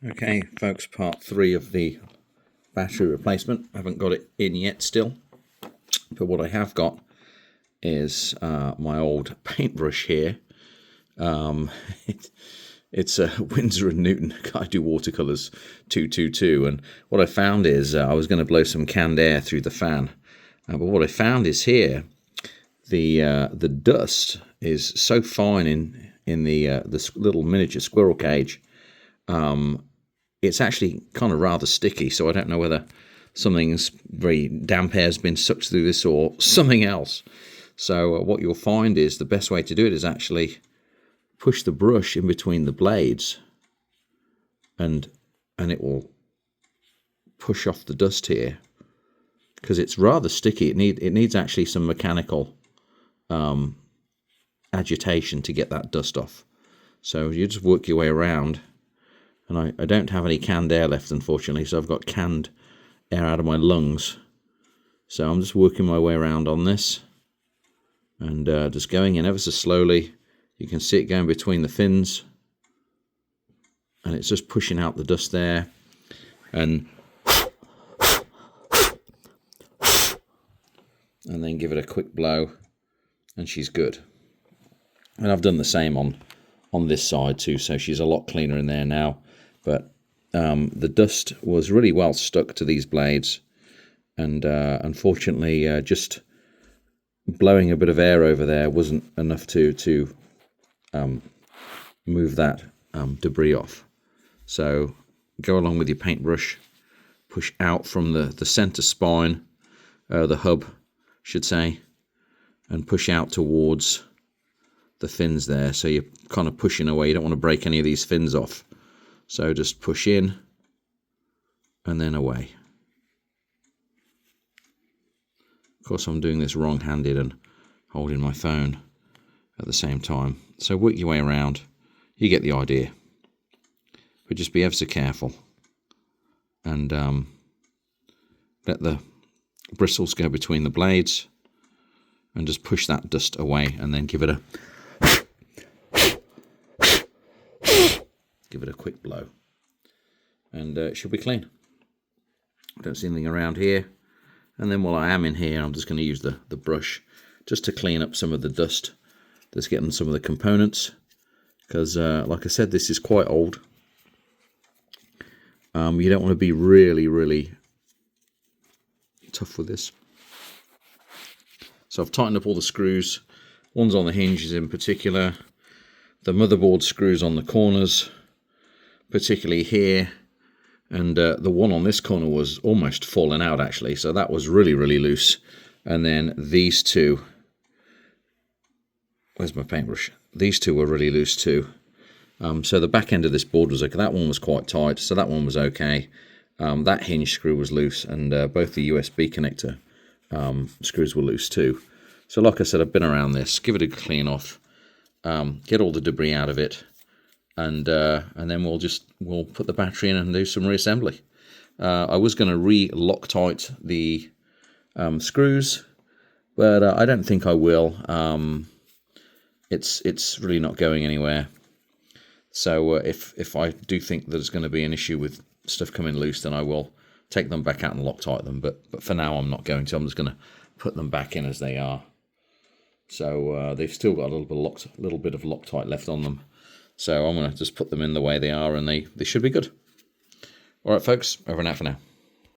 Okay, folks, part 3 of the battery replacement. I haven't got it in yet still, but what I have got is my old paintbrush here. It's a Winsor & Newton. I do watercolours 222, and what I found is I was going to blow some canned air through the fan, but what I found is here the dust is so fine in the little miniature squirrel cage. It's actually kind of rather sticky, so I don't know whether something's very damp air has been sucked through this or something else. So what you'll find is the best way to do it is actually push the brush in between the blades, and it will push off the dust here, because it's rather sticky. It needs actually some mechanical agitation to get that dust off. So you just work your way around. And I don't have any canned air left, unfortunately, so I've got canned air out of my lungs. So I'm just working my way around on this, and just going in ever so slowly. You can see it going between the fins, and it's just pushing out the dust there. And then give it a quick blow, and she's good. And I've done the same on this side too, so she's a lot cleaner in there now. But the dust was really well stuck to these blades, and unfortunately just blowing a bit of air over there wasn't enough to move that debris off. So go along with your paintbrush, push out from the center spine, the hub should say, and push out towards the fins there. So you're kind of pushing away. You don't want to break any of these fins off. So just push in and then away. Of course, I'm doing this wrong-handed and holding my phone at the same time. So work your way around. You get the idea. But just be ever so careful. And let the bristles go between the blades. And just push that dust away, and then give it a quick blow, and it should be clean. I don't see anything around here. And then while I am in here, I'm just going to use the brush just to clean up some of the dust that's getting some of the components, because like I said, this is quite old. You don't want to be really tough with this. So I've tightened up all the screws. One's on the hinges in particular, the motherboard screws on the corners, particularly here, and the one on this corner was almost falling out actually, so that was really loose. And then these two, where's my paintbrush? These two were really loose too. So the back end of this board was okay. That one was quite tight, so that one was okay. That hinge screw was loose, and both the USB connector screws were loose too. So like I said, I've been around this. Give it a clean off, get all the debris out of it, and then we'll put the battery in and do some reassembly. I was going to re-Loctite the screws, but I don't think I will. It's really not going anywhere. So if I do think there's going to be an issue with stuff coming loose, then I will take them back out and Loctite them. But for now, I'm not going to. I'm just going to put them back in as they are. So they've still got a little bit of Loctite left on them. So I'm going to just put them in the way they are, and they should be good. All right, folks, over and out for now.